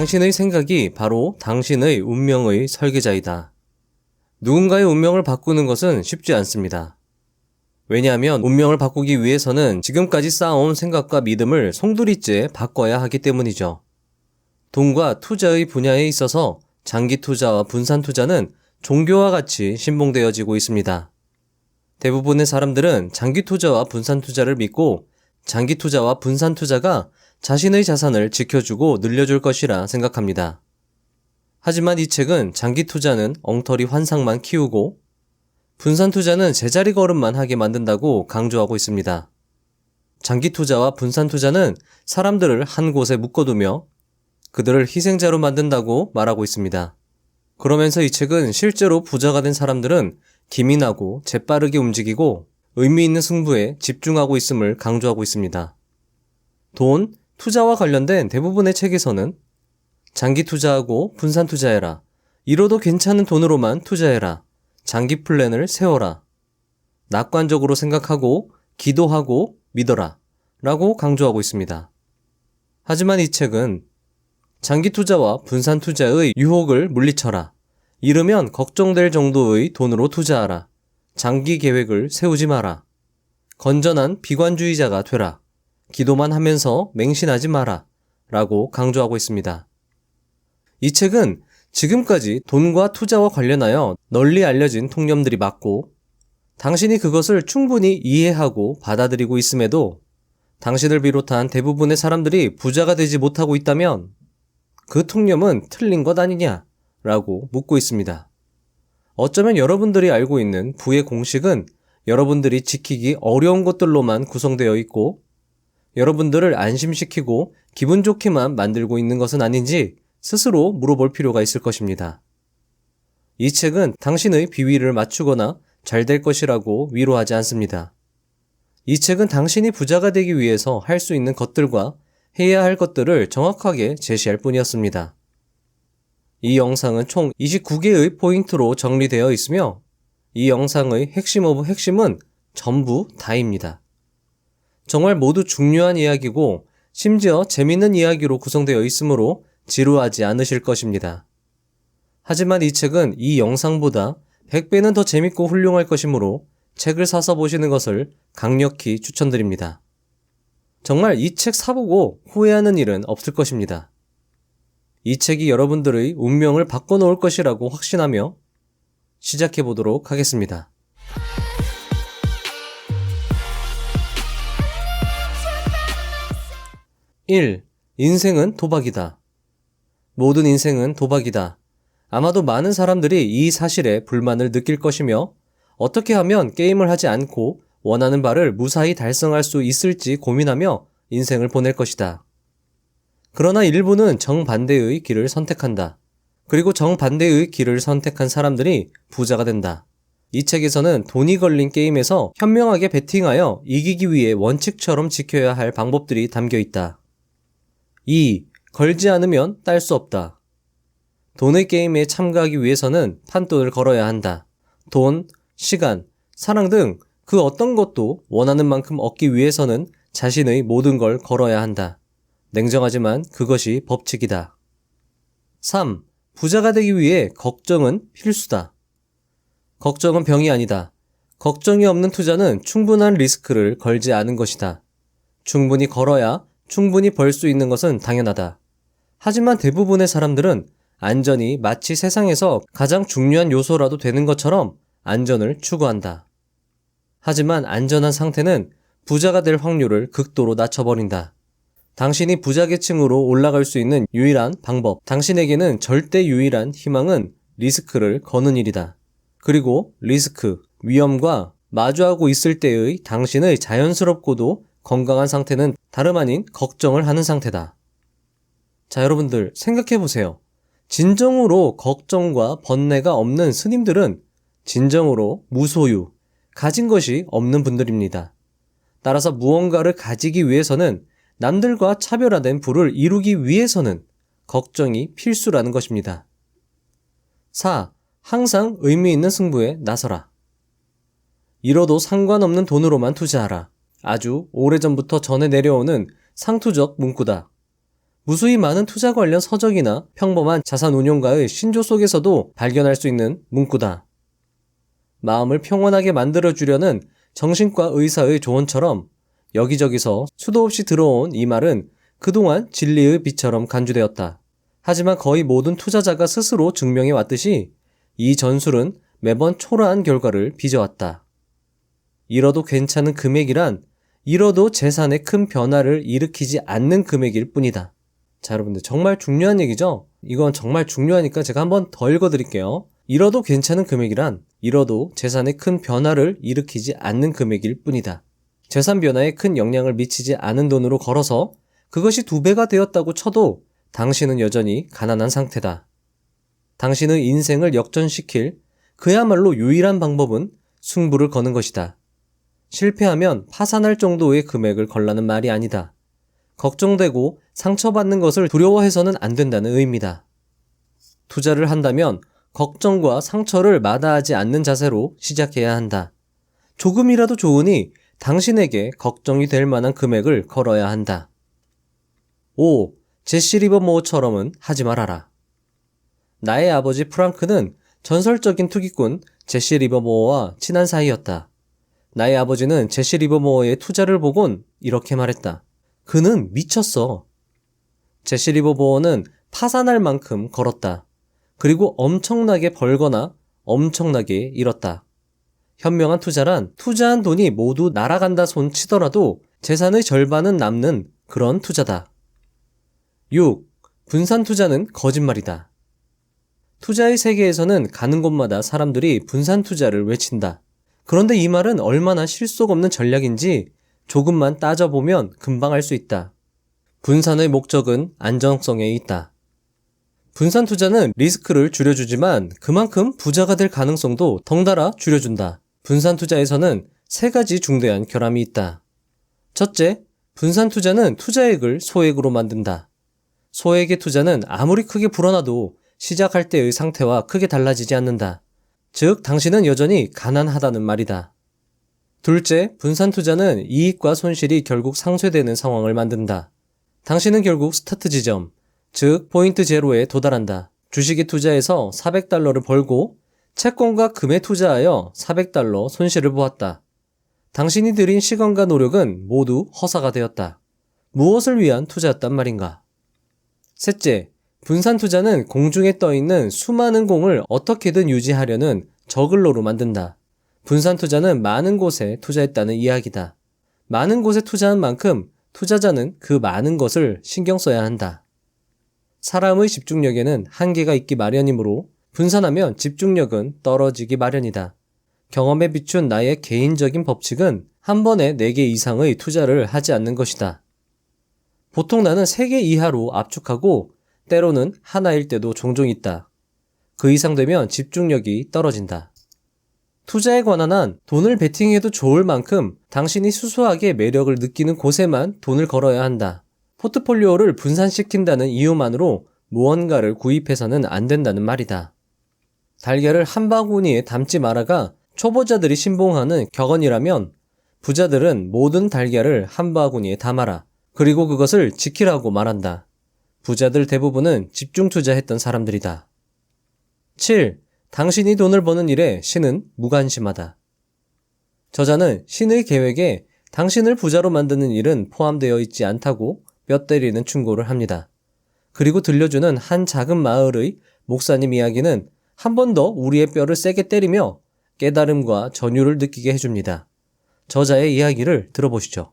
당신의 생각이 바로 당신의 운명의 설계자이다. 누군가의 운명을 바꾸는 것은 쉽지 않습니다. 왜냐하면 운명을 바꾸기 위해서는 지금까지 쌓아온 생각과 믿음을 송두리째 바꿔야 하기 때문이죠. 돈과 투자의 분야에 있어서 장기 투자와 분산 투자는 종교와 같이 신봉되어지고 있습니다. 대부분의 사람들은 장기 투자와 분산 투자를 믿고 장기 투자와 분산 투자가 자신의 자산을 지켜주고 늘려줄 것이라 생각합니다. 하지만 이 책은 장기 투자는 엉터리 환상만 키우고 분산 투자는 제자리 걸음만 하게 만든다고 강조하고 있습니다. 장기 투자와 분산 투자는 사람들을 한 곳에 묶어두며 그들을 희생자로 만든다고 말하고 있습니다. 그러면서 이 책은 실제로 부자가 된 사람들은 기민하고 재빠르게 움직이고 의미 있는 승부에 집중하고 있음을 강조하고 있습니다. 돈, 투자와 관련된 대부분의 책에서는 장기 투자하고 분산 투자해라, 잃어도 괜찮은 돈으로만 투자해라, 장기 플랜을 세워라, 낙관적으로 생각하고 기도하고 믿어라 라고 강조하고 있습니다. 하지만 이 책은 장기 투자와 분산 투자의 유혹을 물리쳐라, 잃으면 걱정될 정도의 돈으로 투자하라, 장기 계획을 세우지 마라, 건전한 비관주의자가 되라, 기도만 하면서 맹신하지 마라 라고 강조하고 있습니다. 이 책은 지금까지 돈과 투자와 관련하여 널리 알려진 통념들이 맞고 당신이 그것을 충분히 이해하고 받아들이고 있음에도 당신을 비롯한 대부분의 사람들이 부자가 되지 못하고 있다면 그 통념은 틀린 것 아니냐 라고 묻고 있습니다. 어쩌면 여러분들이 알고 있는 부의 공식은 여러분들이 지키기 어려운 것들로만 구성되어 있고 여러분들을 안심시키고 기분 좋게만 만들고 있는 것은 아닌지 스스로 물어볼 필요가 있을 것입니다. 이 책은 당신의 비위를 맞추거나 잘 될 것이라고 위로하지 않습니다. 이 책은 당신이 부자가 되기 위해서 할 수 있는 것들과 해야 할 것들을 정확하게 제시할 뿐이었습니다. 이 영상은 총 29개의 포인트로 정리되어 있으며 이 영상의 핵심 오브 핵심은 전부 다입니다. 정말 모두 중요한 이야기고 심지어 재밌는 이야기로 구성되어 있으므로 지루하지 않으실 것입니다. 하지만 이 책은 이 영상보다 100배는 더 재밌고 훌륭할 것이므로 책을 사서 보시는 것을 강력히 추천드립니다. 정말 이 책 사보고 후회하는 일은 없을 것입니다. 이 책이 여러분들의 운명을 바꿔놓을 것이라고 확신하며 시작해 보도록 하겠습니다. 1. 인생은 도박이다. 모든 인생은 도박이다. 아마도 많은 사람들이 이 사실에 불만을 느낄 것이며 어떻게 하면 게임을 하지 않고 원하는 바를 무사히 달성할 수 있을지 고민하며 인생을 보낼 것이다. 그러나 일부는 정반대의 길을 선택한다. 그리고 정반대의 길을 선택한 사람들이 부자가 된다. 이 책에서는 돈이 걸린 게임에서 현명하게 베팅하여 이기기 위해 원칙처럼 지켜야 할 방법들이 담겨 있다. 2. 걸지 않으면 딸 수 없다. 돈의 게임에 참가하기 위해서는 판돈을 걸어야 한다. 돈, 시간, 사랑 등 그 어떤 것도 원하는 만큼 얻기 위해서는 자신의 모든 걸 걸어야 한다. 냉정하지만 그것이 법칙이다. 3. 부자가 되기 위해 걱정은 필수다. 걱정은 병이 아니다. 걱정이 없는 투자는 충분한 리스크를 걸지 않은 것이다. 충분히 걸어야 충분히 벌 수 있는 것은 당연하다. 하지만 대부분의 사람들은 안전이 마치 세상에서 가장 중요한 요소라도 되는 것처럼 안전을 추구한다. 하지만 안전한 상태는 부자가 될 확률을 극도로 낮춰버린다. 당신이 부자 계층으로 올라갈 수 있는 유일한 방법, 당신에게는 절대 유일한 희망은 리스크를 거는 일이다. 그리고 리스크, 위험과 마주하고 있을 때의 당신의 자연스럽고도 건강한 상태는 다름 아닌 걱정을 하는 상태다. 자, 여러분들 생각해보세요. 진정으로 걱정과 번뇌가 없는 스님들은 진정으로 무소유, 가진 것이 없는 분들입니다. 따라서 무언가를 가지기 위해서는 남들과 차별화된 부를 이루기 위해서는 걱정이 필수라는 것입니다. 4. 항상 의미 있는 승부에 나서라. 잃어도 상관없는 돈으로만 투자하라. 아주 오래전부터 전해 내려오는 상투적 문구다. 무수히 많은 투자 관련 서적이나 평범한 자산 운용가의 신조 속에서도 발견할 수 있는 문구다. 마음을 평온하게 만들어주려는 정신과 의사의 조언처럼 여기저기서 수도 없이 들어온 이 말은 그동안 진리의 빛처럼 간주되었다. 하지만 거의 모든 투자자가 스스로 증명해 왔듯이 이 전술은 매번 초라한 결과를 빚어왔다. 잃어도 괜찮은 금액이란 잃어도 재산에 큰 변화를 일으키지 않는 금액일 뿐이다. 자, 여러분들 정말 중요한 얘기죠? 이건 정말 중요하니까 제가 한번 더 읽어드릴게요. 잃어도 괜찮은 금액이란 잃어도 재산에 큰 변화를 일으키지 않는 금액일 뿐이다. 재산 변화에 큰 영향을 미치지 않은 돈으로 걸어서 그것이 2배가 되었다고 쳐도 당신은 여전히 가난한 상태다. 당신의 인생을 역전시킬 그야말로 유일한 방법은 승부를 거는 것이다. 실패하면 파산할 정도의 금액을 걸라는 말이 아니다. 걱정되고 상처받는 것을 두려워해서는 안 된다는 의미다. 투자를 한다면 걱정과 상처를 마다하지 않는 자세로 시작해야 한다. 조금이라도 좋으니 당신에게 걱정이 될 만한 금액을 걸어야 한다. 5. 제시 리버모어처럼은 하지 말아라. 나의 아버지 프랑크는 전설적인 투기꾼 제시 리버모어와 친한 사이였다. 나의 아버지는 제시 리버모어의 투자를 보곤 이렇게 말했다. 그는 미쳤어. 제시 리버모어는 파산할 만큼 걸었다. 그리고 엄청나게 벌거나 엄청나게 잃었다. 현명한 투자란 투자한 돈이 모두 날아간다 손 치더라도 재산의 절반은 남는 그런 투자다. 6. 분산 투자는 거짓말이다. 투자의 세계에서는 가는 곳마다 사람들이 분산 투자를 외친다. 그런데 이 말은 얼마나 실속 없는 전략인지 조금만 따져보면 금방 알 수 있다. 분산의 목적은 안정성에 있다. 분산 투자는 리스크를 줄여주지만 그만큼 부자가 될 가능성도 덩달아 줄여준다. 분산 투자에서는 3가지 중대한 결함이 있다. 첫째, 분산 투자는 투자액을 소액으로 만든다. 소액의 투자는 아무리 크게 불어나도 시작할 때의 상태와 크게 달라지지 않는다. 즉, 당신은 여전히 가난하다는 말이다. 둘째, 분산 투자는 이익과 손실이 결국 상쇄되는 상황을 만든다. 당신은 결국 스타트 지점, 즉 포인트 제로에 도달한다. 주식에 투자해서 $400를 벌고 채권과 금에 투자하여 $400 손실을 보았다. 당신이 들인 시간과 노력은 모두 허사가 되었다. 무엇을 위한 투자였단 말인가? 셋째, 분산 투자는 공중에 떠있는 수많은 공을 어떻게든 유지하려는 저글로로 만든다. 분산 투자는 많은 곳에 투자했다는 이야기다. 많은 곳에 투자한 만큼 투자자는 그 많은 것을 신경 써야 한다. 사람의 집중력에는 한계가 있기 마련이므로 분산하면 집중력은 떨어지기 마련이다. 경험에 비춘 나의 개인적인 법칙은 한 번에 4개 이상의 투자를 하지 않는 것이다. 보통 나는 3개 이하로 압축하고 때로는 하나일 때도 종종 있다. 그 이상 되면 집중력이 떨어진다. 투자에 관한 한 돈을 베팅해도 좋을 만큼 당신이 수수하게 매력을 느끼는 곳에만 돈을 걸어야 한다. 포트폴리오를 분산시킨다는 이유만으로 무언가를 구입해서는 안 된다는 말이다. 달걀을 한 바구니에 담지 마라가 초보자들이 신봉하는 격언이라면 부자들은 모든 달걀을 한 바구니에 담아라. 그리고 그것을 지키라고 말한다. 부자들 대부분은 집중 투자했던 사람들이다. 7. 당신이 돈을 버는 일에 신은 무관심하다. 저자는 신의 계획에 당신을 부자로 만드는 일은 포함되어 있지 않다고 뼈 때리는 충고를 합니다. 그리고 들려주는 한 작은 마을의 목사님 이야기는 한 번 더 우리의 뼈를 세게 때리며 깨달음과 전율을 느끼게 해줍니다. 저자의 이야기를 들어보시죠.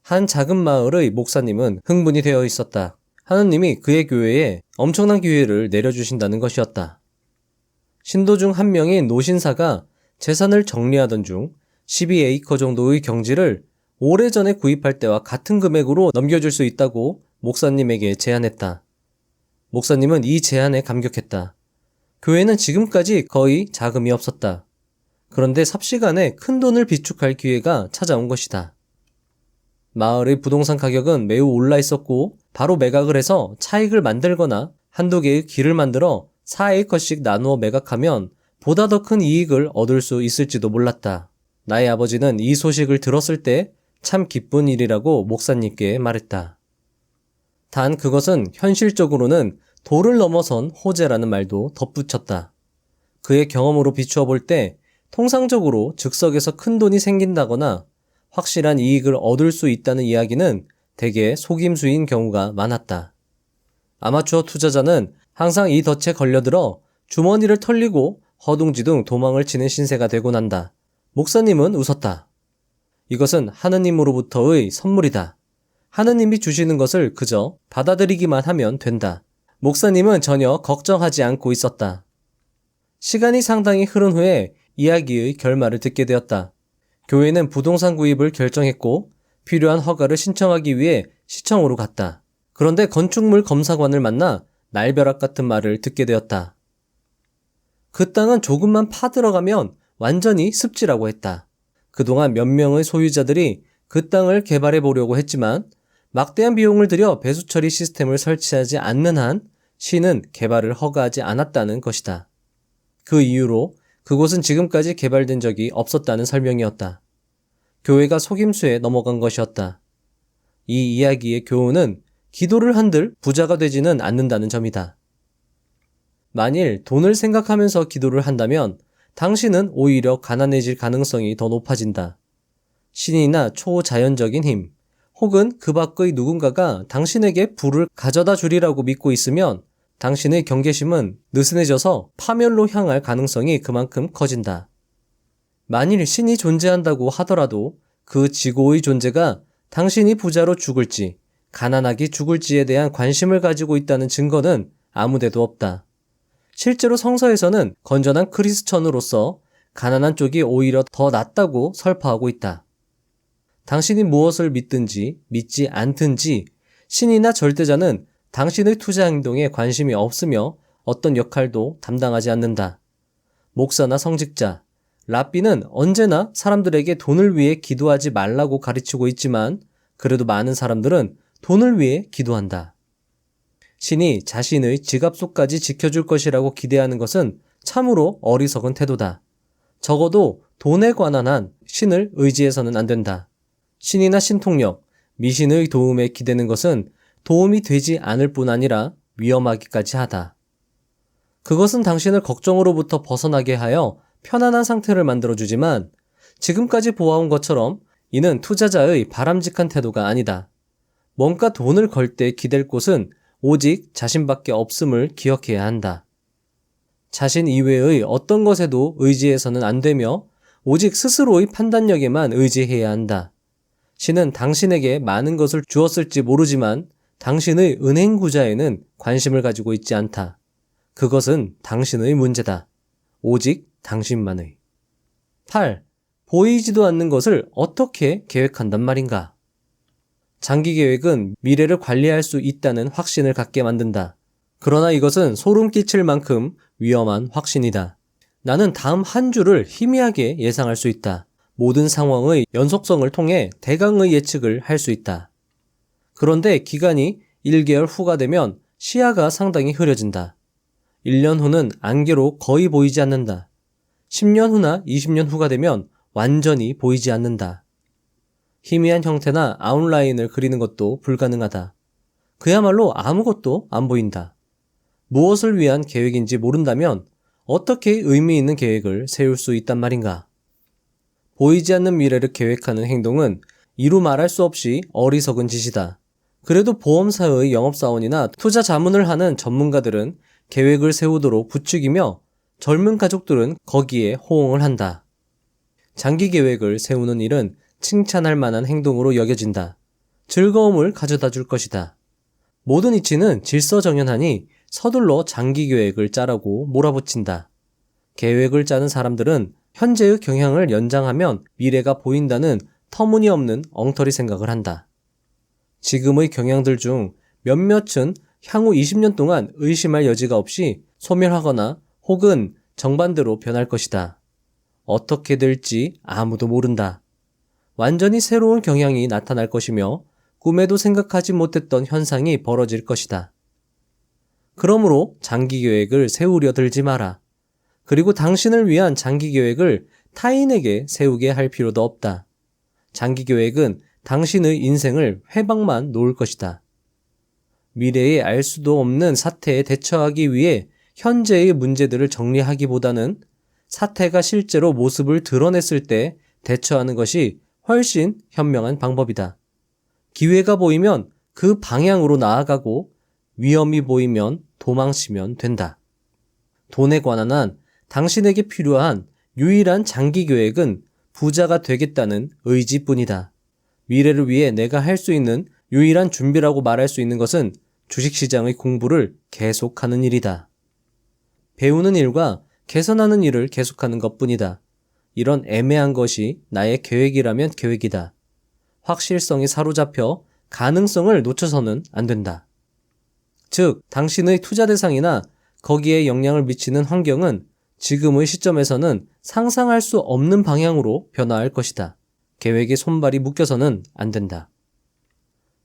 한 작은 마을의 목사님은 흥분이 되어 있었다. 하느님이 그의 교회에 엄청난 기회를 내려주신다는 것이었다. 신도 중 한 명인 노신사가 재산을 정리하던 중 12에이커 정도의 경지를 오래전에 구입할 때와 같은 금액으로 넘겨줄 수 있다고 목사님에게 제안했다. 목사님은 이 제안에 감격했다. 교회는 지금까지 거의 자금이 없었다. 그런데 삽시간에 큰 돈을 비축할 기회가 찾아온 것이다. 마을의 부동산 가격은 매우 올라 있었고 바로 매각을 해서 차익을 만들거나 한두 개의 길을 만들어 4에이커씩 나누어 매각하면 보다 더 큰 이익을 얻을 수 있을지도 몰랐다. 나의 아버지는 이 소식을 들었을 때 참 기쁜 일이라고 목사님께 말했다. 단 그것은 현실적으로는 도를 넘어선 호재라는 말도 덧붙였다. 그의 경험으로 비추어 볼 때 통상적으로 즉석에서 큰 돈이 생긴다거나 확실한 이익을 얻을 수 있다는 이야기는 대개 속임수인 경우가 많았다. 아마추어 투자자는 항상 이 덫에 걸려들어 주머니를 털리고 허둥지둥 도망을 치는 신세가 되곤 한다. 목사님은 웃었다. 이것은 하느님으로부터의 선물이다. 하느님이 주시는 것을 그저 받아들이기만 하면 된다. 목사님은 전혀 걱정하지 않고 있었다. 시간이 상당히 흐른 후에 이야기의 결말을 듣게 되었다. 교회는 부동산 구입을 결정했고 필요한 허가를 신청하기 위해 시청으로 갔다. 그런데 건축물 검사관을 만나 날벼락 같은 말을 듣게 되었다. 그 땅은 조금만 파들어가면 완전히 습지라고 했다. 그동안 몇 명의 소유자들이 그 땅을 개발해 보려고 했지만 막대한 비용을 들여 배수처리 시스템을 설치하지 않는 한 시는 개발을 허가하지 않았다는 것이다. 그 이유로 그곳은 지금까지 개발된 적이 없었다는 설명이었다. 교회가 속임수에 넘어간 것이었다. 이 이야기의 교훈은 기도를 한들 부자가 되지는 않는다는 점이다. 만일 돈을 생각하면서 기도를 한다면 당신은 오히려 가난해질 가능성이 더 높아진다. 신이나 초자연적인 힘, 혹은 그 밖의 누군가가 당신에게 부를 가져다 주리라고 믿고 있으면 당신의 경계심은 느슨해져서 파멸로 향할 가능성이 그만큼 커진다. 만일 신이 존재한다고 하더라도 그 지고의 존재가 당신이 부자로 죽을지, 가난하게 죽을지에 대한 관심을 가지고 있다는 증거는 아무데도 없다. 실제로 성서에서는 건전한 크리스천으로서 가난한 쪽이 오히려 더 낫다고 설파하고 있다. 당신이 무엇을 믿든지 믿지 않든지 신이나 절대자는 당신의 투자 행동에 관심이 없으며 어떤 역할도 담당하지 않는다. 목사나 성직자, 랍비는 언제나 사람들에게 돈을 위해 기도하지 말라고 가르치고 있지만 그래도 많은 사람들은 돈을 위해 기도한다. 신이 자신의 지갑 속까지 지켜줄 것이라고 기대하는 것은 참으로 어리석은 태도다. 적어도 돈에 관한 한 신을 의지해서는 안 된다. 신이나 신통력, 미신의 도움에 기대는 것은 도움이 되지 않을 뿐 아니라 위험하기까지 하다. 그것은 당신을 걱정으로부터 벗어나게 하여 편안한 상태를 만들어주지만 지금까지 보아온 것처럼 이는 투자자의 바람직한 태도가 아니다. 뭔가 돈을 걸 때 기댈 곳은 오직 자신밖에 없음을 기억해야 한다. 자신 이외의 어떤 것에도 의지해서는 안 되며 오직 스스로의 판단력에만 의지해야 한다. 신은 당신에게 많은 것을 주었을지 모르지만 당신의 은행 구자에는 관심을 가지고 있지 않다. 그것은 당신의 문제다. 오직 당신만의. 8. 보이지도 않는 것을 어떻게 계획한단 말인가? 장기 계획은 미래를 관리할 수 있다는 확신을 갖게 만든다. 그러나 이것은 소름 끼칠 만큼 위험한 확신이다. 나는 다음 한 주를 희미하게 예상할 수 있다. 모든 상황의 연속성을 통해 대강의 예측을 할 수 있다. 그런데 기간이 1개월 후가 되면 시야가 상당히 흐려진다. 1년 후는 안개로 거의 보이지 않는다. 10년 후나 20년 후가 되면 완전히 보이지 않는다. 희미한 형태나 아웃라인을 그리는 것도 불가능하다. 그야말로 아무것도 안 보인다. 무엇을 위한 계획인지 모른다면 어떻게 의미 있는 계획을 세울 수 있단 말인가? 보이지 않는 미래를 계획하는 행동은 이루 말할 수 없이 어리석은 짓이다. 그래도 보험사의 영업사원이나 투자 자문을 하는 전문가들은 계획을 세우도록 부추기며 젊은 가족들은 거기에 호응을 한다. 장기 계획을 세우는 일은 칭찬할 만한 행동으로 여겨진다. 즐거움을 가져다 줄 것이다. 모든 이치는 질서정연하니 서둘러 장기 계획을 짜라고 몰아붙인다. 계획을 짜는 사람들은 현재의 경향을 연장하면 미래가 보인다는 터무니없는 엉터리 생각을 한다. 지금의 경향들 중 몇몇은 향후 20년 동안 의심할 여지가 없이 소멸하거나 혹은 정반대로 변할 것이다. 어떻게 될지 아무도 모른다. 완전히 새로운 경향이 나타날 것이며 꿈에도 생각하지 못했던 현상이 벌어질 것이다. 그러므로 장기 계획을 세우려 들지 마라. 그리고 당신을 위한 장기 계획을 타인에게 세우게 할 필요도 없다. 장기 계획은 당신의 인생을 회방만 놓을 것이다. 미래에 알 수도 없는 사태에 대처하기 위해 현재의 문제들을 정리하기보다는 사태가 실제로 모습을 드러냈을 때 대처하는 것이 훨씬 현명한 방법이다. 기회가 보이면 그 방향으로 나아가고 위험이 보이면 도망치면 된다. 돈에 관한 한 당신에게 필요한 유일한 장기 계획은 부자가 되겠다는 의지뿐이다. 미래를 위해 내가 할 수 있는 유일한 준비라고 말할 수 있는 것은 주식시장의 공부를 계속하는 일이다. 배우는 일과 개선하는 일을 계속하는 것뿐이다. 이런 애매한 것이 나의 계획이라면 계획이다. 확실성이 사로잡혀 가능성을 놓쳐서는 안 된다. 즉, 당신의 투자 대상이나 거기에 영향을 미치는 환경은 지금의 시점에서는 상상할 수 없는 방향으로 변화할 것이다. 계획에 손발이 묶여서는 안 된다.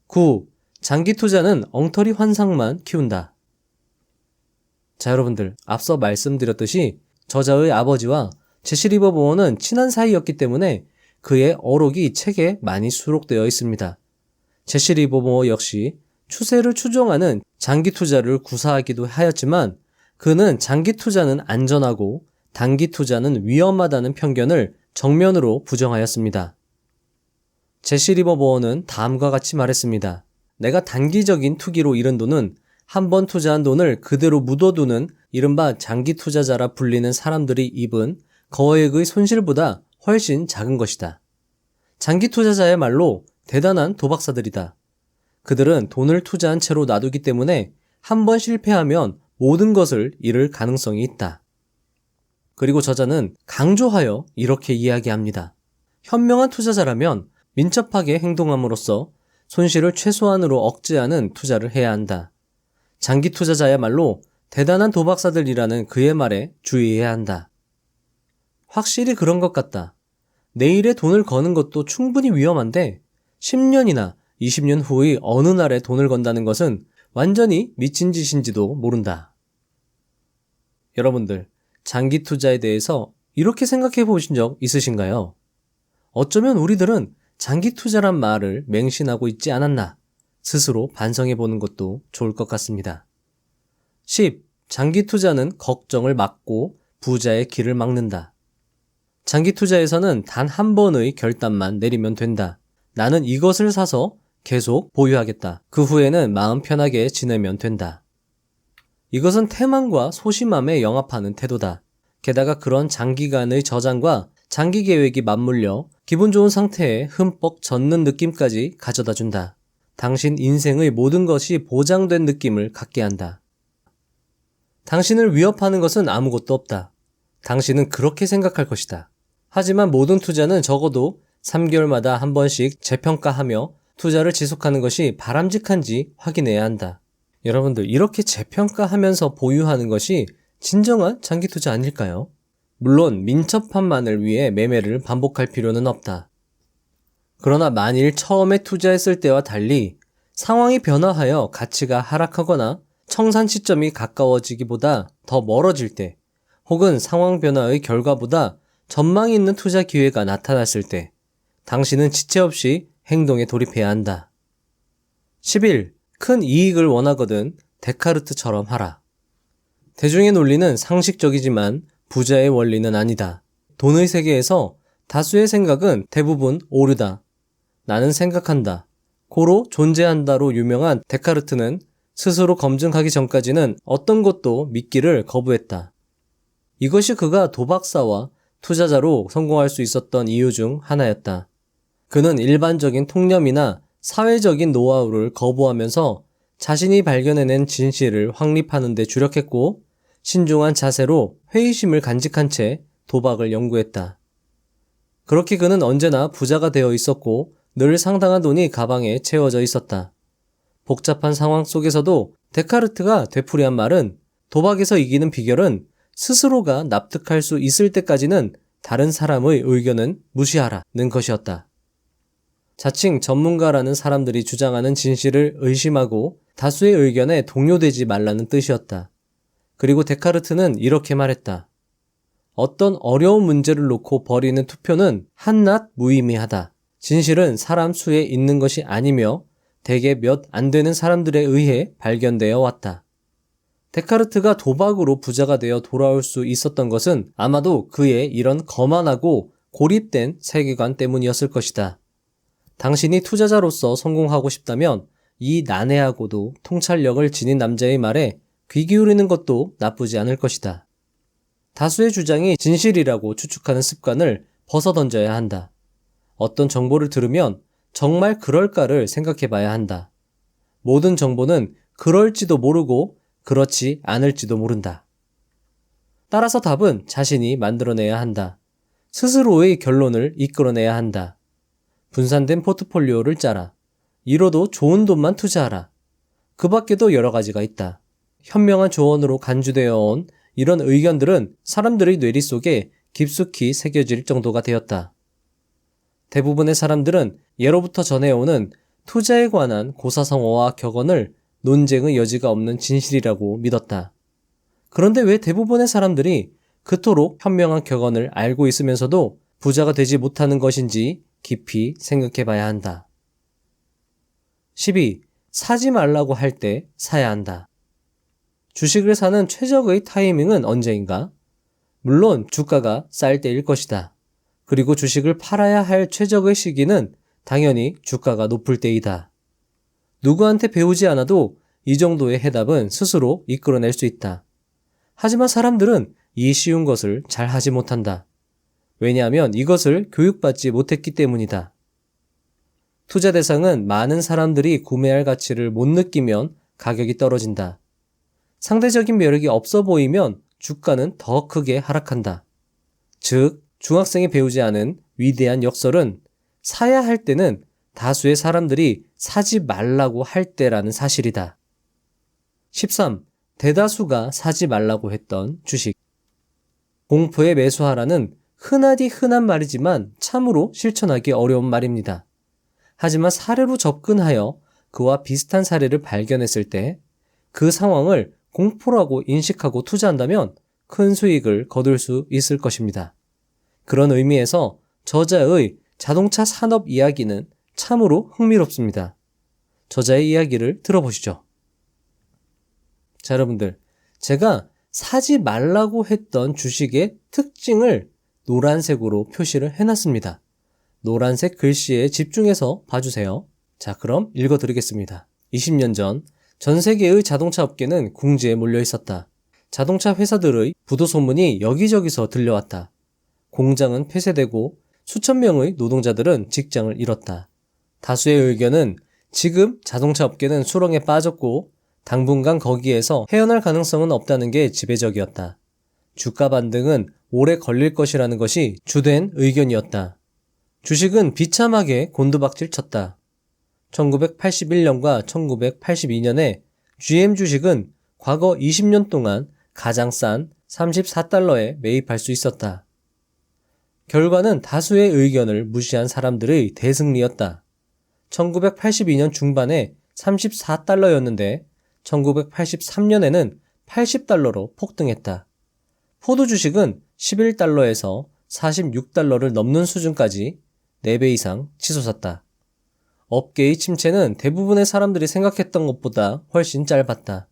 9. 장기 투자는 엉터리 환상만 키운다. 자, 여러분들, 앞서 말씀드렸듯이 저자의 아버지와 제시 리버 보어는 친한 사이였기 때문에 그의 어록이 책에 많이 수록되어 있습니다. 제시 리버 보어 역시 추세를 추종하는 장기 투자를 구사하기도 하였지만 그는 장기 투자는 안전하고 단기 투자는 위험하다는 편견을 정면으로 부정하였습니다. 제시 리버 보어는 다음과 같이 말했습니다. 내가 단기적인 투기로 잃은 돈은 한 번 투자한 돈을 그대로 묻어두는 이른바 장기 투자자라 불리는 사람들이 입은 거액의 손실보다 훨씬 작은 것이다. 장기 투자자야말로 대단한 도박사들이다. 그들은 돈을 투자한 채로 놔두기 때문에 한 번 실패하면 모든 것을 잃을 가능성이 있다. 그리고 저자는 강조하여 이렇게 이야기합니다. 현명한 투자자라면 민첩하게 행동함으로써 손실을 최소한으로 억제하는 투자를 해야 한다. 장기 투자자야말로 대단한 도박사들이라는 그의 말에 주의해야 한다. 확실히 그런 것 같다. 내일에 돈을 거는 것도 충분히 위험한데 10년이나 20년 후의 어느 날에 돈을 건다는 것은 완전히 미친 짓인지도 모른다. 여러분들, 장기 투자에 대해서 이렇게 생각해 보신 적 있으신가요? 어쩌면 우리들은 장기 투자란 말을 맹신하고 있지 않았나 스스로 반성해 보는 것도 좋을 것 같습니다. 10. 장기 투자는 걱정을 막고 부자의 길을 막는다. 장기 투자에서는 단 한 번의 결단만 내리면 된다. 나는 이것을 사서 계속 보유하겠다. 그 후에는 마음 편하게 지내면 된다. 이것은 태만과 소심함에 영합하는 태도다. 게다가 그런 장기간의 저장과 장기 계획이 맞물려 기분 좋은 상태에 흠뻑 젖는 느낌까지 가져다 준다. 당신 인생의 모든 것이 보장된 느낌을 갖게 한다. 당신을 위협하는 것은 아무것도 없다. 당신은 그렇게 생각할 것이다. 하지만 모든 투자는 적어도 3개월마다 한 번씩 재평가하며 투자를 지속하는 것이 바람직한지 확인해야 한다. 여러분들, 이렇게 재평가하면서 보유하는 것이 진정한 장기 투자 아닐까요? 물론 민첩함만을 위해 매매를 반복할 필요는 없다. 그러나 만일 처음에 투자했을 때와 달리 상황이 변화하여 가치가 하락하거나 청산 시점이 가까워지기보다 더 멀어질 때, 혹은 상황 변화의 결과보다 전망이 있는 투자 기회가 나타났을 때 당신은 지체 없이 행동에 돌입해야 한다. 11. 큰 이익을 원하거든 데카르트처럼 하라. 대중의 논리는 상식적이지만 부자의 원리는 아니다. 돈의 세계에서 다수의 생각은 대부분 오류다. 나는 생각한다. 고로 존재한다로 유명한 데카르트는 스스로 검증하기 전까지는 어떤 것도 믿기를 거부했다. 이것이 그가 도박사와 투자자로 성공할 수 있었던 이유 중 하나였다. 그는 일반적인 통념이나 사회적인 노하우를 거부하면서 자신이 발견해낸 진실을 확립하는 데 주력했고 신중한 자세로 회의심을 간직한 채 도박을 연구했다. 그렇게 그는 언제나 부자가 되어 있었고 늘 상당한 돈이 가방에 채워져 있었다. 복잡한 상황 속에서도 데카르트가 되풀이한 말은 도박에서 이기는 비결은 스스로가 납득할 수 있을 때까지는 다른 사람의 의견은 무시하라는 것이었다. 자칭 전문가라는 사람들이 주장하는 진실을 의심하고 다수의 의견에 동요되지 말라는 뜻이었다. 그리고 데카르트는 이렇게 말했다. 어떤 어려운 문제를 놓고 벌이는 투표는 한낱 무의미하다. 진실은 사람 수에 있는 것이 아니며 대개 몇 안 되는 사람들에 의해 발견되어 왔다. 데카르트가 도박으로 부자가 되어 돌아올 수 있었던 것은 아마도 그의 이런 거만하고 고립된 세계관 때문이었을 것이다. 당신이 투자자로서 성공하고 싶다면 이 난해하고도 통찰력을 지닌 남자의 말에 귀 기울이는 것도 나쁘지 않을 것이다. 다수의 주장이 진실이라고 추측하는 습관을 벗어던져야 한다. 어떤 정보를 들으면 정말 그럴까를 생각해 봐야 한다. 모든 정보는 그럴지도 모르고 그렇지 않을지도 모른다. 따라서 답은 자신이 만들어내야 한다. 스스로의 결론을 이끌어내야 한다. 분산된 포트폴리오를 짜라. 이로도 좋은 돈만 투자하라. 그 밖에도 여러 가지가 있다. 현명한 조언으로 간주되어 온 이런 의견들은 사람들의 뇌리 속에 깊숙이 새겨질 정도가 되었다. 대부분의 사람들은 예로부터 전해오는 투자에 관한 고사성어와 격언을 논쟁의 여지가 없는 진실이라고 믿었다. 그런데 왜 대부분의 사람들이 그토록 현명한 격언을 알고 있으면서도 부자가 되지 못하는 것인지 깊이 생각해 봐야 한다. 12. 사지 말라고 할 때 사야 한다. 주식을 사는 최적의 타이밍은 언제인가? 물론 주가가 쌀 때일 것이다. 그리고 주식을 팔아야 할 최적의 시기는 당연히 주가가 높을 때이다. 누구한테 배우지 않아도 이 정도의 해답은 스스로 이끌어낼 수 있다. 하지만 사람들은 이 쉬운 것을 잘 하지 못한다. 왜냐하면 이것을 교육받지 못했기 때문이다. 투자 대상은 많은 사람들이 구매할 가치를 못 느끼면 가격이 떨어진다. 상대적인 매력이 없어 보이면 주가는 더 크게 하락한다. 즉, 중학생이 배우지 않은 위대한 역설은 사야 할 때는 다수의 사람들이 사지 말라고 할 때라는 사실이다. 13. 대다수가 사지 말라고 했던 주식. 공포에 매수하라는 흔하디 흔한 말이지만 참으로 실천하기 어려운 말입니다. 하지만 사례로 접근하여 그와 비슷한 사례를 발견했을 때 그 상황을 공포라고 인식하고 투자한다면 큰 수익을 거둘 수 있을 것입니다. 그런 의미에서 저자의 자동차 산업 이야기는 참으로 흥미롭습니다. 저자의 이야기를 들어보시죠. 자, 여러분들, 제가 사지 말라고 했던 주식의 특징을 노란색으로 표시를 해놨습니다. 노란색 글씨에 집중해서 봐주세요. 자, 그럼 읽어드리겠습니다. 20년 전 세계의 자동차 업계는 궁지에 몰려 있었다. 자동차 회사들의 부도 소문이 여기저기서 들려왔다. 공장은 폐쇄되고 수천 명의 노동자들은 직장을 잃었다. 다수의 의견은 지금 자동차 업계는 수렁에 빠졌고 당분간 거기에서 헤어날 가능성은 없다는 게 지배적이었다. 주가 반등은 오래 걸릴 것이라는 것이 주된 의견이었다. 주식은 비참하게 곤두박질 쳤다. 1981년과 1982년에 GM 주식은 과거 20년 동안 가장 싼 34달러에 매입할 수 있었다. 결과는 다수의 의견을 무시한 사람들의 대승리였다. 1982년 중반에 34달러였는데 1983년에는 80달러로 폭등했다. 포드 주식은 11달러에서 46달러를 넘는 수준까지 4배 이상 치솟았다. 업계의 침체는 대부분의 사람들이 생각했던 것보다 훨씬 짧았다.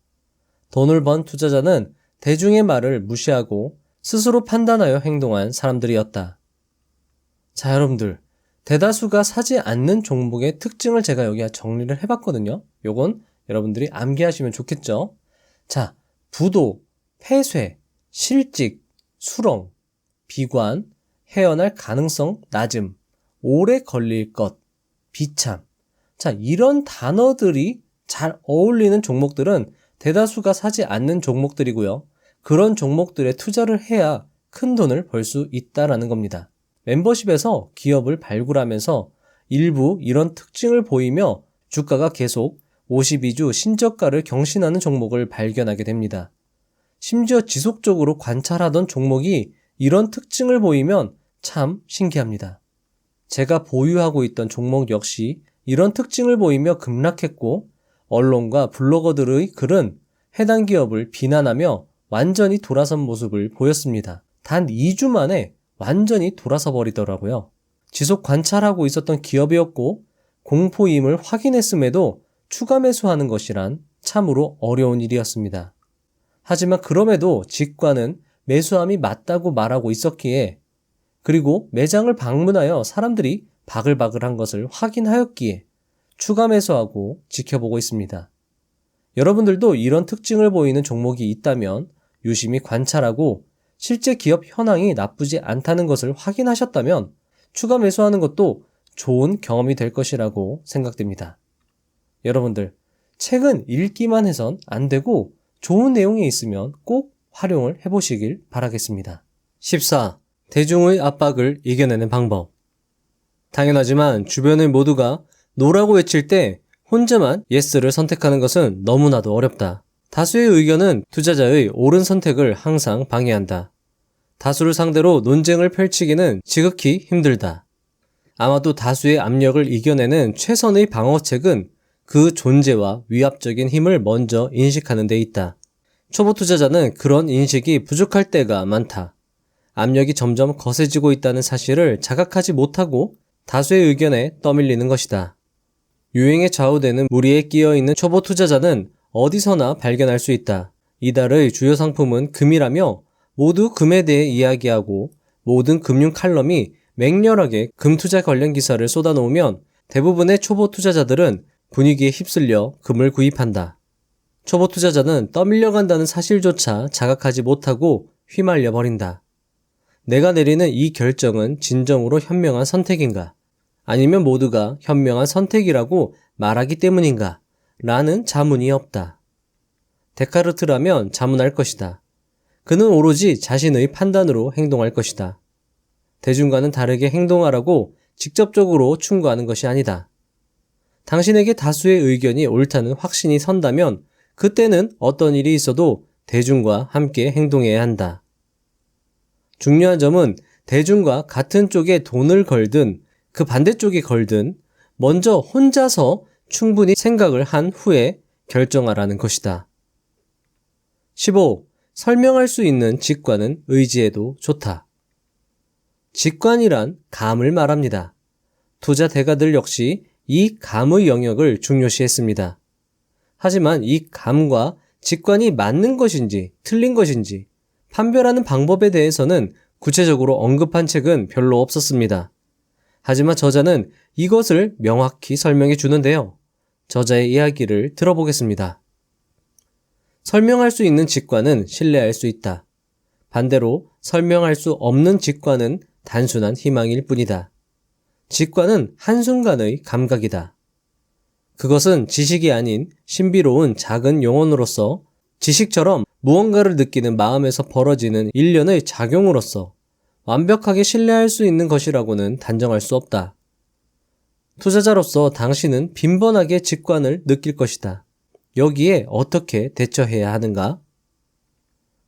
돈을 번 투자자는 대중의 말을 무시하고 스스로 판단하여 행동한 사람들이었다. 자, 여러분들, 대다수가 사지 않는 종목의 특징을 제가 여기 정리를 해봤거든요. 요건 여러분들이 암기하시면 좋겠죠. 자, 부도, 폐쇄, 실직, 수렁, 비관, 헤어날 가능성 낮음, 오래 걸릴 것, 비참. 자, 이런 단어들이 잘 어울리는 종목들은 대다수가 사지 않는 종목들이고요. 그런 종목들에 투자를 해야 큰 돈을 벌 수 있다라는 겁니다. 멤버십에서 기업을 발굴하면서 일부 이런 특징을 보이며 주가가 계속 52주 신저가를 경신하는 종목을 발견하게 됩니다. 심지어 지속적으로 관찰하던 종목이 이런 특징을 보이면 참 신기합니다. 제가 보유하고 있던 종목 역시 이런 특징을 보이며 급락했고 언론과 블로거들의 글은 해당 기업을 비난하며 완전히 돌아선 모습을 보였습니다. 단 2주 만에 완전히 돌아서 버리더라고요. 지속 관찰하고 있었던 기업이었고 공포임을 확인했음에도 추가 매수하는 것이란 참으로 어려운 일이었습니다. 하지만 그럼에도 직관은 매수함이 맞다고 말하고 있었기에, 그리고 매장을 방문하여 사람들이 바글바글한 것을 확인하였기에 추가 매수하고 지켜보고 있습니다. 여러분들도 이런 특징을 보이는 종목이 있다면 유심히 관찰하고 실제 기업 현황이 나쁘지 않다는 것을 확인하셨다면 추가 매수하는 것도 좋은 경험이 될 것이라고 생각됩니다. 여러분들, 책은 읽기만 해선 안 되고 좋은 내용이 있으면 꼭 활용을 해보시길 바라겠습니다. 14. 대중의 압박을 이겨내는 방법. 당연하지만 주변의 모두가 노라고 외칠 때 혼자만 예스를 선택하는 것은 너무나도 어렵다. 다수의 의견은 투자자의 옳은 선택을 항상 방해한다. 다수를 상대로 논쟁을 펼치기는 지극히 힘들다. 아마도 다수의 압력을 이겨내는 최선의 방어책은 그 존재와 위압적인 힘을 먼저 인식하는 데 있다. 초보 투자자는 그런 인식이 부족할 때가 많다. 압력이 점점 거세지고 있다는 사실을 자각하지 못하고 다수의 의견에 떠밀리는 것이다. 유행에 좌우되는 무리에 끼어있는 초보 투자자는 어디서나 발견할 수 있다. 이달의 주요 상품은 금이라며 모두 금에 대해 이야기하고 모든 금융 칼럼이 맹렬하게 금 투자 관련 기사를 쏟아놓으면 대부분의 초보 투자자들은 분위기에 휩쓸려 금을 구입한다. 초보 투자자는 떠밀려간다는 사실조차 자각하지 못하고 휘말려 버린다. 내가 내리는 이 결정은 진정으로 현명한 선택인가? 아니면 모두가 현명한 선택이라고 말하기 때문인가? 라는 자문이 없다. 데카르트라면 자문할 것이다. 그는 오로지 자신의 판단으로 행동할 것이다. 대중과는 다르게 행동하라고 직접적으로 충고하는 것이 아니다. 당신에게 다수의 의견이 옳다는 확신이 선다면 그때는 어떤 일이 있어도 대중과 함께 행동해야 한다. 중요한 점은 대중과 같은 쪽에 돈을 걸든 그 반대쪽에 걸든 먼저 혼자서 충분히 생각을 한 후에 결정하라는 것이다. 15. 설명할 수 있는 직관은 의지해도 좋다. 직관이란 감을 말합니다. 투자 대가들 역시 이 감의 영역을 중요시했습니다. 하지만 이 감과 직관이 맞는 것인지 틀린 것인지 판별하는 방법에 대해서는 구체적으로 언급한 책은 별로 없었습니다. 하지만 저자는 이것을 명확히 설명해 주는데요. 저자의 이야기를 들어보겠습니다. 설명할 수 있는 직관은 신뢰할 수 있다. 반대로 설명할 수 없는 직관은 단순한 희망일 뿐이다. 직관은 한순간의 감각이다. 그것은 지식이 아닌 신비로운 작은 영혼으로서 지식처럼 무언가를 느끼는 마음에서 벌어지는 일련의 작용으로서 완벽하게 신뢰할 수 있는 것이라고는 단정할 수 없다. 투자자로서 당신은 빈번하게 직관을 느낄 것이다. 여기에 어떻게 대처해야 하는가?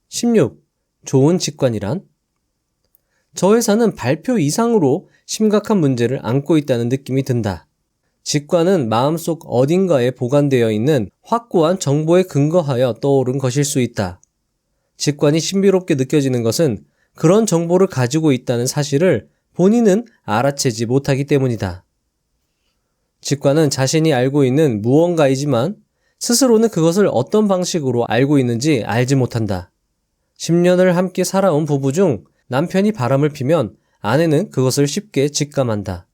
16. 좋은 직관이란? 저 회사는 발표 이상으로 심각한 문제를 안고 있다는 느낌이 든다. 직관은 마음속 어딘가에 보관되어 있는 확고한 정보에 근거하여 떠오른 것일 수 있다. 직관이 신비롭게 느껴지는 것은 그런 정보를 가지고 있다는 사실을 본인은 알아채지 못하기 때문이다. 직관은 자신이 알고 있는 무언가이지만 스스로는 그것을 어떤 방식으로 알고 있는지 알지 못한다. 10년을 함께 살아온 부부 중 남편이 바람을 피면 아내는 그것을 쉽게 직감한다.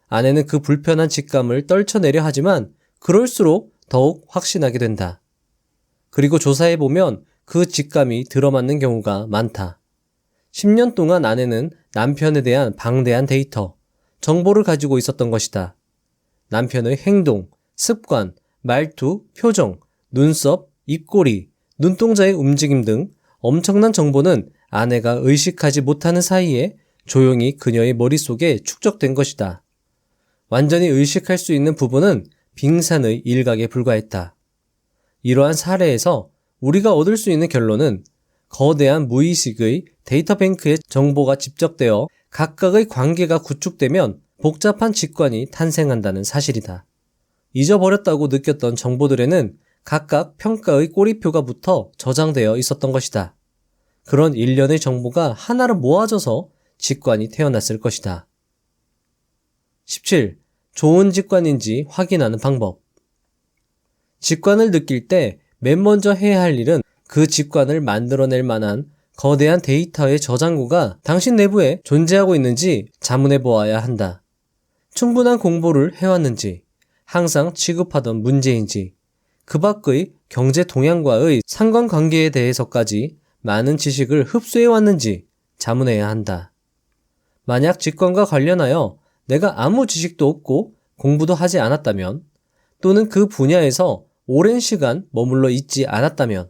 아내는 그 불편한 직감을 떨쳐내려 하지만 그럴수록 더욱 확신하게 된다. 그리고 조사해보면 그 직감이 들어맞는 경우가 많다. 10년 동안 아내는 남편에 대한 방대한 데이터, 정보를 가지고 있었던 것이다. 남편의 행동, 습관, 말투, 표정, 눈썹, 입꼬리, 눈동자의 움직임 등 엄청난 정보는 아내가 의식하지 못하는 사이에 조용히 그녀의 머릿속에 축적된 것이다. 완전히 의식할 수 있는 부분은 빙산의 일각에 불과했다. 이러한 사례에서 우리가 얻을 수 있는 결론은 거대한 무의식의 데이터 뱅크에 정보가 집적되어 각각의 관계가 구축되면 복잡한 직관이 탄생한다는 사실이다. 잊어버렸다고 느꼈던 정보들에는 각각 평가의 꼬리표가 붙어 저장되어 있었던 것이다. 그런 일련의 정보가 하나로 모아져서 직관이 태어났을 것이다. 17. 좋은 직관인지 확인하는 방법. 직관을 느낄 때 맨 먼저 해야 할 일은 그 직관을 만들어낼 만한 거대한 데이터의 저장고가 당신 내부에 존재하고 있는지 자문해 보아야 한다. 충분한 공부를 해왔는지, 항상 취급하던 문제인지, 그 밖의 경제 동향과의 상관관계에 대해서까지 많은 지식을 흡수해왔는지 자문해야 한다. 만약 직관과 관련하여 내가 아무 지식도 없고 공부도 하지 않았다면, 또는 그 분야에서 오랜 시간 머물러 있지 않았다면,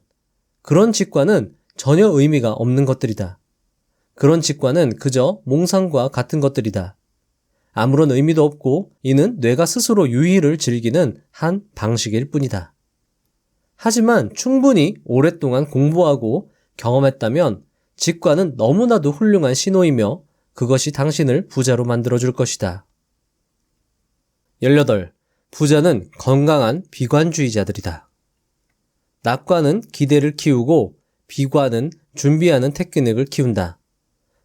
그런 직관은 전혀 의미가 없는 것들이다. 그런 직관은 그저 몽상과 같은 것들이다. 아무런 의미도 없고 이는 뇌가 스스로 유희를 즐기는 한 방식일 뿐이다. 하지만 충분히 오랫동안 공부하고 경험했다면 직관은 너무나도 훌륭한 신호이며 그것이 당신을 부자로 만들어줄 것이다. 18. 부자는 건강한 비관주의자들이다. 낙관은 기대를 키우고 비관은 준비하는 테크닉을 키운다.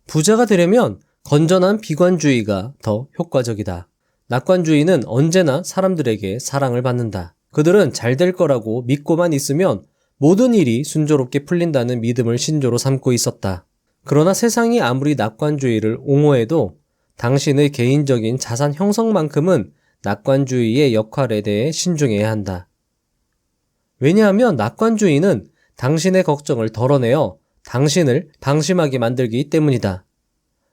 부자가 되려면 건전한 비관주의가 더 효과적이다. 낙관주의는 언제나 사람들에게 사랑을 받는다. 그들은 잘 될 거라고 믿고만 있으면 모든 일이 순조롭게 풀린다는 믿음을 신조로 삼고 있었다. 그러나 세상이 아무리 낙관주의를 옹호해도 당신의 개인적인 자산 형성만큼은 낙관주의의 역할에 대해 신중해야 한다. 왜냐하면 낙관주의는 당신의 걱정을 덜어내어 당신을 방심하게 만들기 때문이다.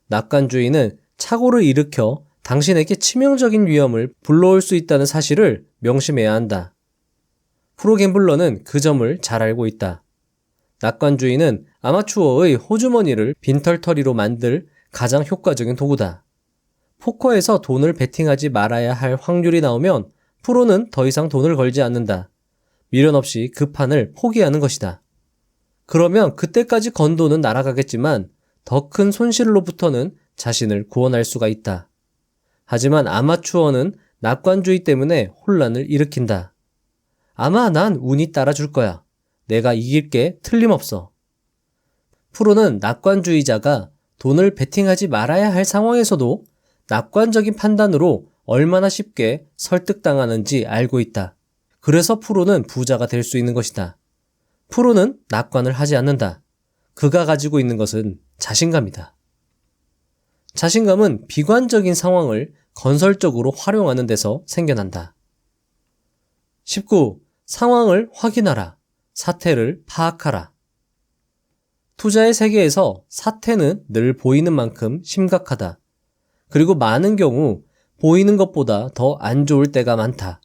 낙관주의는 착오를 일으켜 당신에게 치명적인 위험을 불러올 수 있다는 사실을 명심해야 한다. 프로갬블러는 그 점을 잘 알고 있다. 낙관주의는 아마추어의 호주머니를 빈털터리로 만들 가장 효과적인 도구다. 포커에서 돈을 베팅하지 말아야 할 확률이 나오면 프로는 더 이상 돈을 걸지 않는다. 미련 없이 그 판을 포기하는 것이다. 그러면 그때까지 건 돈은 날아가겠지만 더 큰 손실로부터는 자신을 구원할 수가 있다. 하지만 아마추어는 낙관주의 때문에 혼란을 일으킨다. 아마 난 운이 따라줄 거야. 내가 이길 게 틀림없어. 프로는 낙관주의자가 돈을 베팅하지 말아야 할 상황에서도 낙관적인 판단으로 얼마나 쉽게 설득당하는지 알고 있다. 그래서 프로는 부자가 될 수 있는 것이다. 프로는 낙관을 하지 않는다. 그가 가지고 있는 것은 자신감이다. 자신감은 비관적인 상황을 건설적으로 활용하는 데서 생겨난다. 19. 상황을 확인하라. 사태를 파악하라. 투자의 세계에서 사태는 늘 보이는 만큼 심각하다. 그리고 많은 경우 보이는 것보다 더 안 좋을 때가 많다.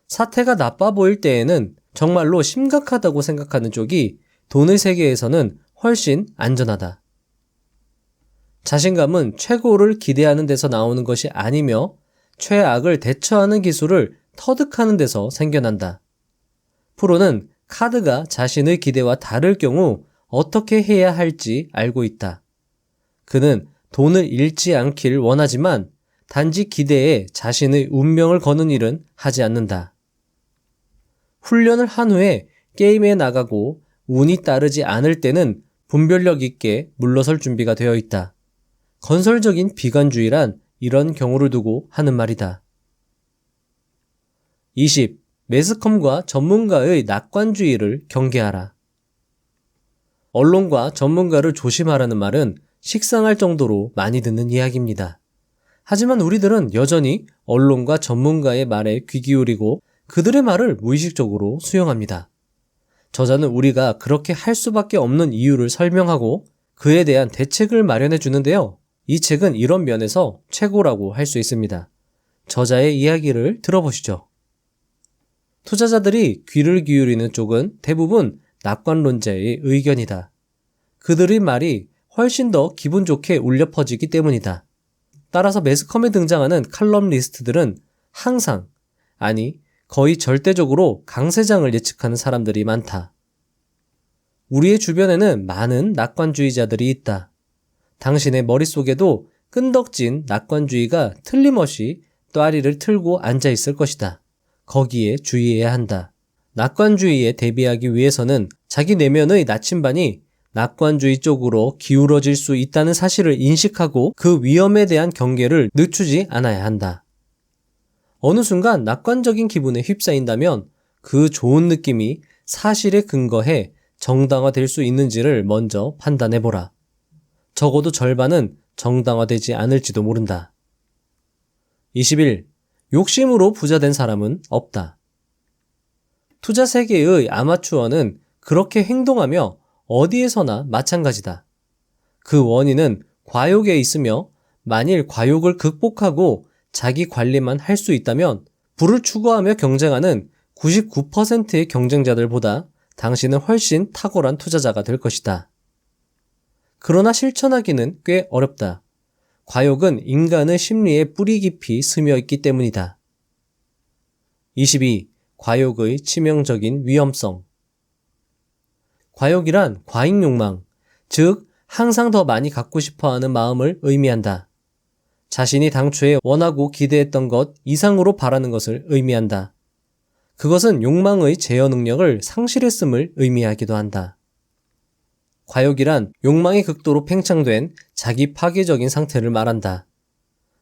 사태가 나빠 보일 때에는 정말로 심각하다고 생각하는 쪽이 돈의 세계에서는 훨씬 안전하다. 자신감은 최고를 기대하는 데서 나오는 것이 아니며 최악을 대처하는 기술을 터득하는 데서 생겨난다. 프로는 카드가 자신의 기대와 다를 경우 어떻게 해야 할지 알고 있다. 그는 돈을 잃지 않길 원하지만 단지 기대에 자신의 운명을 거는 일은 하지 않는다. 훈련을 한 후에 게임에 나가고 운이 따르지 않을 때는 분별력 있게 물러설 준비가 되어 있다. 건설적인 비관주의란 이런 경우를 두고 하는 말이다. 20. 매스컴과 전문가의 낙관주의를 경계하라. 언론과 전문가를 조심하라는 말은 식상할 정도로 많이 듣는 이야기입니다. 하지만 우리들은 여전히 언론과 전문가의 말에 귀 기울이고 그들의 말을 무의식적으로 수용합니다. 저자는 우리가 그렇게 할 수밖에 없는 이유를 설명하고 그에 대한 대책을 마련해 주는데요. 이 책은 이런 면에서 최고라고 할 수 있습니다. 저자의 이야기를 들어보시죠. 투자자들이 귀를 기울이는 쪽은 대부분 낙관론자의 의견이다. 그들의 말이 훨씬 더 기분 좋게 울려 퍼지기 때문이다. 따라서 매스컴에 등장하는 칼럼 리스트들은 항상, 아니 거의 절대적으로 강세장을 예측하는 사람들이 많다. 우리의 주변에는 많은 낙관주의자들이 있다. 당신의 머릿속에도 끈덕진 낙관주의가 틀림없이 또아리를 틀고 앉아 있을 것이다. 거기에 주의해야 한다. 낙관주의에 대비하기 위해서는 자기 내면의 나침반이 낙관주의 쪽으로 기울어질 수 있다는 사실을 인식하고 그 위험에 대한 경계를 늦추지 않아야 한다. 어느 순간 낙관적인 기분에 휩싸인다면 그 좋은 느낌이 사실에 근거해 정당화될 수 있는지를 먼저 판단해보라. 적어도 절반은 정당화되지 않을지도 모른다. 21. 욕심으로 부자된 사람은 없다. 투자 세계의 아마추어는 그렇게 행동하며 어디에서나 마찬가지다. 그 원인은 과욕에 있으며 만일 과욕을 극복하고 자기 관리만 할 수 있다면 부를 추구하며 경쟁하는 99%의 경쟁자들보다 당신은 훨씬 탁월한 투자자가 될 것이다. 그러나 실천하기는 꽤 어렵다. 과욕은 인간의 심리에 뿌리 깊이 스며 있기 때문이다. 22. 과욕의 치명적인 위험성. 과욕이란 과잉 욕망, 즉 항상 더 많이 갖고 싶어하는 마음을 의미한다. 자신이 당초에 원하고 기대했던 것 이상으로 바라는 것을 의미한다. 그것은 욕망의 제어 능력을 상실했음을 의미하기도 한다. 과욕이란 욕망이 극도로 팽창된 자기 파괴적인 상태를 말한다.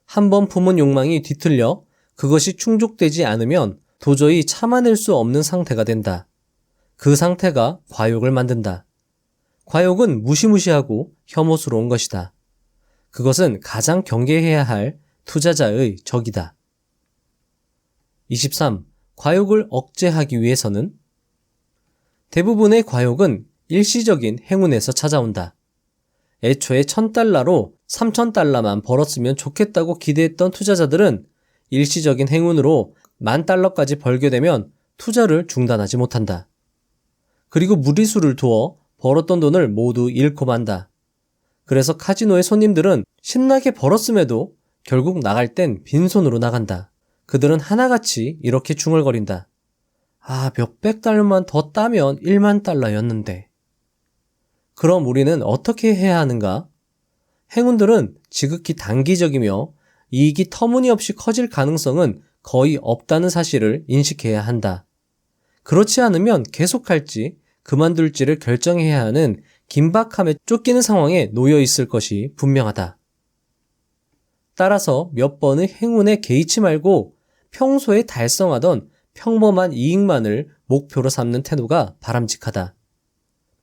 한번 품은 욕망이 뒤틀려 그것이 충족되지 않으면 도저히 참아낼 수 없는 상태가 된다. 그 상태가 과욕을 만든다. 과욕은 무시무시하고 혐오스러운 것이다. 그것은 가장 경계해야 할 투자자의 적이다. 23. 과욕을 억제하기 위해서는 대부분의 과욕은 일시적인 행운에서 찾아온다. 애초에 $1,000로 $3,000만 벌었으면 좋겠다고 기대했던 투자자들은 일시적인 행운으로 $10,000까지 벌게 되면 투자를 중단하지 못한다. 그리고 무리수를 두어 벌었던 돈을 모두 잃고 만다. 그래서 카지노의 손님들은 신나게 벌었음에도 결국 나갈 땐 빈손으로 나간다. 그들은 하나같이 이렇게 중얼거린다. 몇백 달러만 더 따면 $10,000였는데. 그럼 우리는 어떻게 해야 하는가? 행운들은 지극히 단기적이며 이익이 터무니없이 커질 가능성은 거의 없다는 사실을 인식해야 한다. 그렇지 않으면 계속할지 그만둘지를 결정해야 하는 긴박함에 쫓기는 상황에 놓여 있을 것이 분명하다. 따라서 몇 번의 행운에 개의치 말고 평소에 달성하던 평범한 이익만을 목표로 삼는 태도가 바람직하다.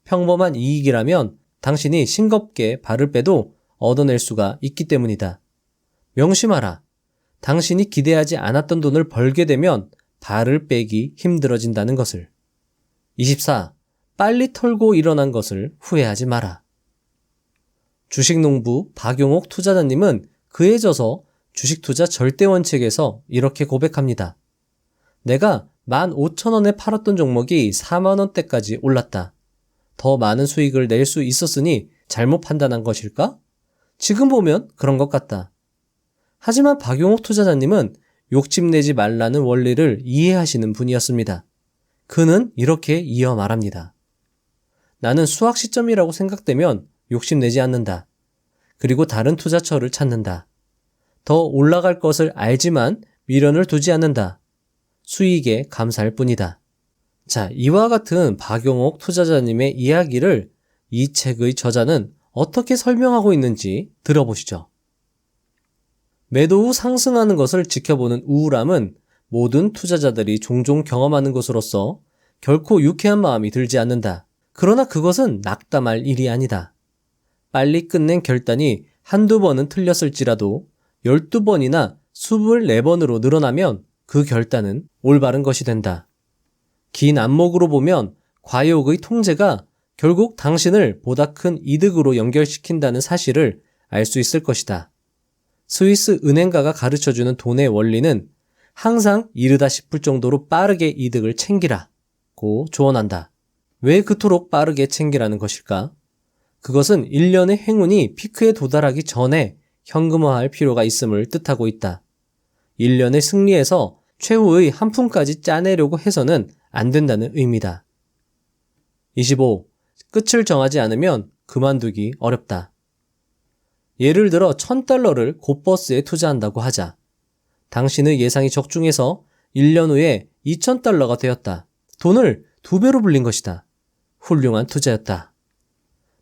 평범한 이익이라면 당신이 싱겁게 발을 빼도 얻어낼 수가 있기 때문이다. 명심하라. 당신이 기대하지 않았던 돈을 벌게 되면 발을 빼기 힘들어진다는 것을. 24. 빨리 털고 일어난 것을 후회하지 마라. 주식농부 박용옥 투자자님은 그에 져서 주식투자 절대원칙에서 이렇게 고백합니다. 내가 15,000원에 팔았던 종목이 40,000원대까지 올랐다. 더 많은 수익을 낼 수 있었으니 잘못 판단한 것일까? 지금 보면 그런 것 같다. 하지만 박용옥 투자자님은 욕심내지 말라는 원리를 이해하시는 분이었습니다. 그는 이렇게 이어 말합니다. 나는 수학 시점이라고 생각되면 욕심내지 않는다. 그리고 다른 투자처를 찾는다. 더 올라갈 것을 알지만 미련을 두지 않는다. 수익에 감사할 뿐이다. 자, 이와 같은 박용옥 투자자님의 이야기를 이 책의 저자는 어떻게 설명하고 있는지 들어보시죠. 매도 후 상승하는 것을 지켜보는 우울함은 모든 투자자들이 종종 경험하는 것으로서 결코 유쾌한 마음이 들지 않는다. 그러나 그것은 낙담할 일이 아니다. 빨리 끝낸 결단이 한두 번은 틀렸을지라도 12번이나 24번으로 늘어나면 그 결단은 올바른 것이 된다. 긴 안목으로 보면 과욕의 통제가 결국 당신을 보다 큰 이득으로 연결시킨다는 사실을 알 수 있을 것이다. 스위스 은행가가 가르쳐주는 돈의 원리는 항상 이르다 싶을 정도로 빠르게 이득을 챙기라고 조언한다. 왜 그토록 빠르게 챙기라는 것일까? 그것은 1년의 행운이 피크에 도달하기 전에 현금화할 필요가 있음을 뜻하고 있다. 1년의 승리에서 최후의 한 푼까지 짜내려고 해서는 안 된다는 의미다. 25. 끝을 정하지 않으면 그만두기 어렵다. 예를 들어 $1,000를 곧버스에 투자한다고 하자. 당신의 예상이 적중해서 1년 후에 $2,000가 되었다. 돈을 2배로 불린 것이다. 훌륭한 투자였다.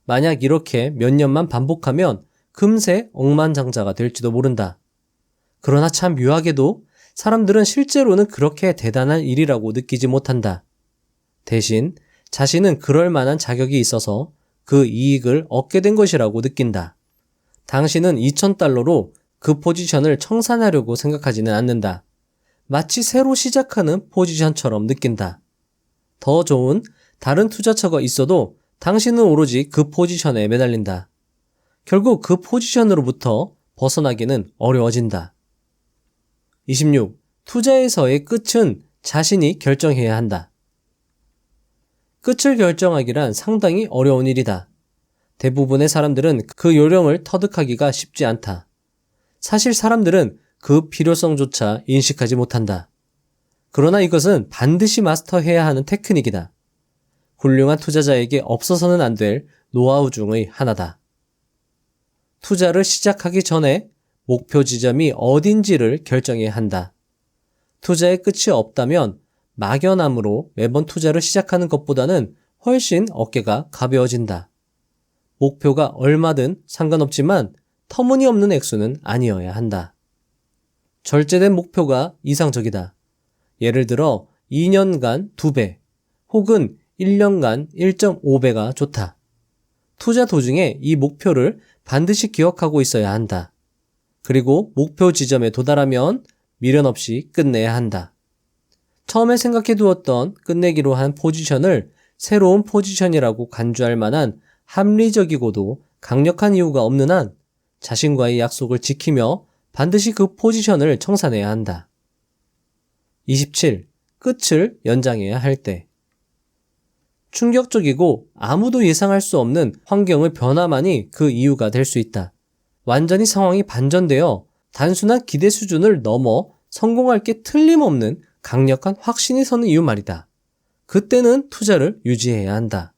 만약 이렇게 몇 년만 반복하면 금세 억만장자가 될지도 모른다. 그러나 참 묘하게도 사람들은 실제로는 그렇게 대단한 일이라고 느끼지 못한다. 대신 자신은 그럴 만한 자격이 있어서 그 이익을 얻게 된 것이라고 느낀다. 당신은 $2,000로 그 포지션을 청산하려고 생각하지는 않는다. 마치 새로 시작하는 포지션처럼 느낀다. 더 좋은 다른 투자처가 있어도 당신은 오로지 그 포지션에 매달린다. 결국 그 포지션으로부터 벗어나기는 어려워진다. 26. 투자에서의 끝은 자신이 결정해야 한다. 끝을 결정하기란 상당히 어려운 일이다. 대부분의 사람들은 그 요령을 터득하기가 쉽지 않다. 사실 사람들은 그 필요성조차 인식하지 못한다. 그러나 이것은 반드시 마스터해야 하는 테크닉이다. 훌륭한 투자자에게 없어서는 안 될 노하우 중의 하나다. 투자를 시작하기 전에 목표 지점이 어딘지를 결정해야 한다. 투자의 끝이 없다면 막연함으로 매번 투자를 시작하는 것보다는 훨씬 어깨가 가벼워진다. 목표가 얼마든 상관없지만 터무니없는 액수는 아니어야 한다. 절제된 목표가 이상적이다. 예를 들어 2년간 2배 혹은 1년간 1.5배가 좋다. 투자 도중에 이 목표를 반드시 기억하고 있어야 한다. 그리고 목표 지점에 도달하면 미련 없이 끝내야 한다. 처음에 생각해 두었던 끝내기로 한 포지션을 새로운 포지션이라고 간주할 만한 합리적이고도 강력한 이유가 없는 한 자신과의 약속을 지키며 반드시 그 포지션을 청산해야 한다. 27. 끝을 연장해야 할 때. 충격적이고 아무도 예상할 수 없는 환경의 변화만이 그 이유가 될 수 있다. 완전히 상황이 반전되어 단순한 기대 수준을 넘어 성공할 게 틀림없는 강력한 확신이 서는 이유 말이다. 그때는 투자를 유지해야 한다.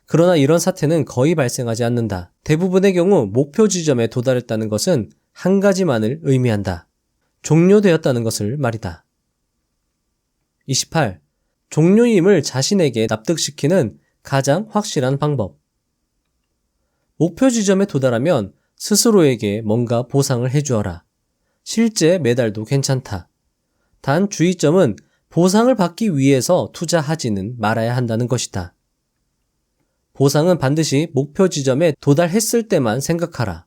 그러나 이런 사태는 거의 발생하지 않는다. 대부분의 경우 목표 지점에 도달했다는 것은 한 가지만을 의미한다. 종료되었다는 것을 말이다. 28. 종료임을 자신에게 납득시키는 가장 확실한 방법. 목표 지점에 도달하면 스스로에게 뭔가 보상을 해주어라. 실제 매달도 괜찮다. 단 주의점은 보상을 받기 위해서 투자하지는 말아야 한다는 것이다. 보상은 반드시 목표 지점에 도달했을 때만 생각하라.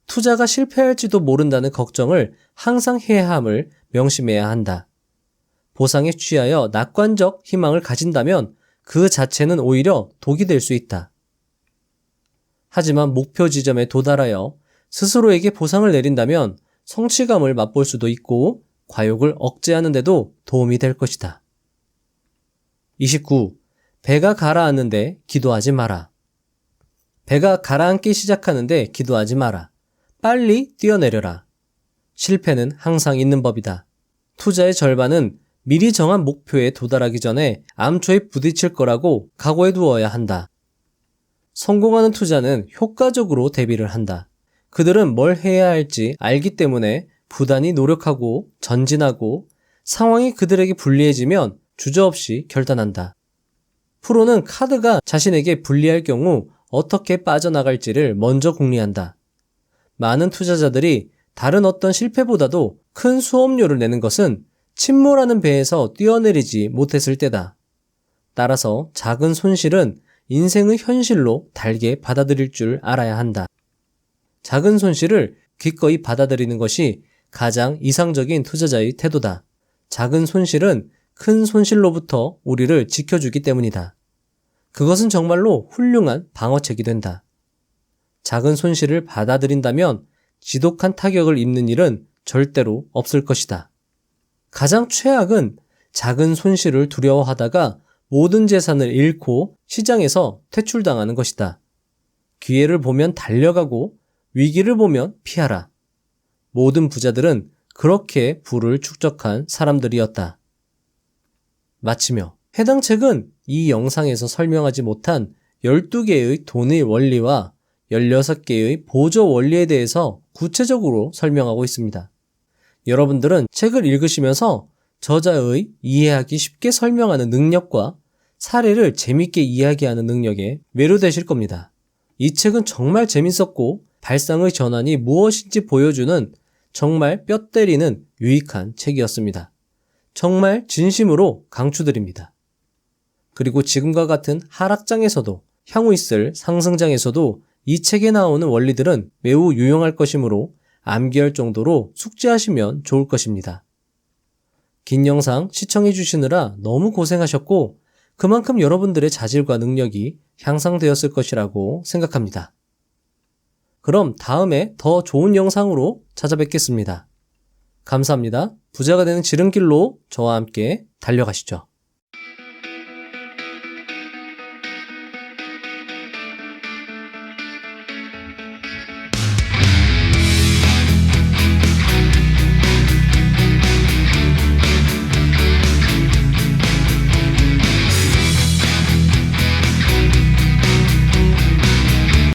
투자가 실패할지도 모른다는 걱정을 항상 해야 함을 명심해야 한다. 보상에 취하여 낙관적 희망을 가진다면 그 자체는 오히려 독이 될 수 있다. 하지만 목표 지점에 도달하여 스스로에게 보상을 내린다면 성취감을 맛볼 수도 있고 과욕을 억제하는 데도 도움이 될 것이다. 29. 배가 가라앉는데 기도하지 마라. 배가 가라앉기 시작하는데 기도하지 마라. 빨리 뛰어내려라. 실패는 항상 있는 법이다. 투자의 절반은 미리 정한 목표에 도달하기 전에 암초에 부딪힐 거라고 각오해 두어야 한다. 성공하는 투자는 효과적으로 대비를 한다. 그들은 뭘 해야 할지 알기 때문에 부단히 노력하고 전진하고 상황이 그들에게 불리해지면 주저없이 결단한다. 프로는 카드가 자신에게 불리할 경우 어떻게 빠져나갈지를 먼저 궁리한다. 많은 투자자들이 다른 어떤 실패보다도 큰 수업료를 내는 것은 침몰하는 배에서 뛰어내리지 못했을 때다. 따라서 작은 손실은 인생의 현실로 달게 받아들일 줄 알아야 한다. 작은 손실을 기꺼이 받아들이는 것이 가장 이상적인 투자자의 태도다. 작은 손실은 큰 손실로부터 우리를 지켜주기 때문이다. 그것은 정말로 훌륭한 방어책이 된다. 작은 손실을 받아들인다면 지독한 타격을 입는 일은 절대로 없을 것이다. 가장 최악은 작은 손실을 두려워하다가 모든 재산을 잃고 시장에서 퇴출당하는 것이다. 기회를 보면 달려가고 위기를 보면 피하라. 모든 부자들은 그렇게 부를 축적한 사람들이었다. 마치며 해당 책은 이 영상에서 설명하지 못한 12개의 돈의 원리와 16개의 보조 원리에 대해서 구체적으로 설명하고 있습니다. 여러분들은 책을 읽으시면서 저자의 이해하기 쉽게 설명하는 능력과 사례를 재밌게 이야기하는 능력에 매료되실 겁니다. 이 책은 정말 재밌었고 발상의 전환이 무엇인지 보여주는 정말 뼈 때리는 유익한 책이었습니다. 정말 진심으로 강추드립니다. 그리고 지금과 같은 하락장에서도 향후 있을 상승장에서도 이 책에 나오는 원리들은 매우 유용할 것이므로 암기할 정도로 숙지하시면 좋을 것입니다. 긴 영상 시청해 주시느라 너무 고생하셨고 그만큼 여러분들의 자질과 능력이 향상되었을 것이라고 생각합니다. 그럼 다음에 더 좋은 영상으로 찾아뵙겠습니다. 감사합니다. 부자가 되는 지름길로 저와 함께 달려가시죠.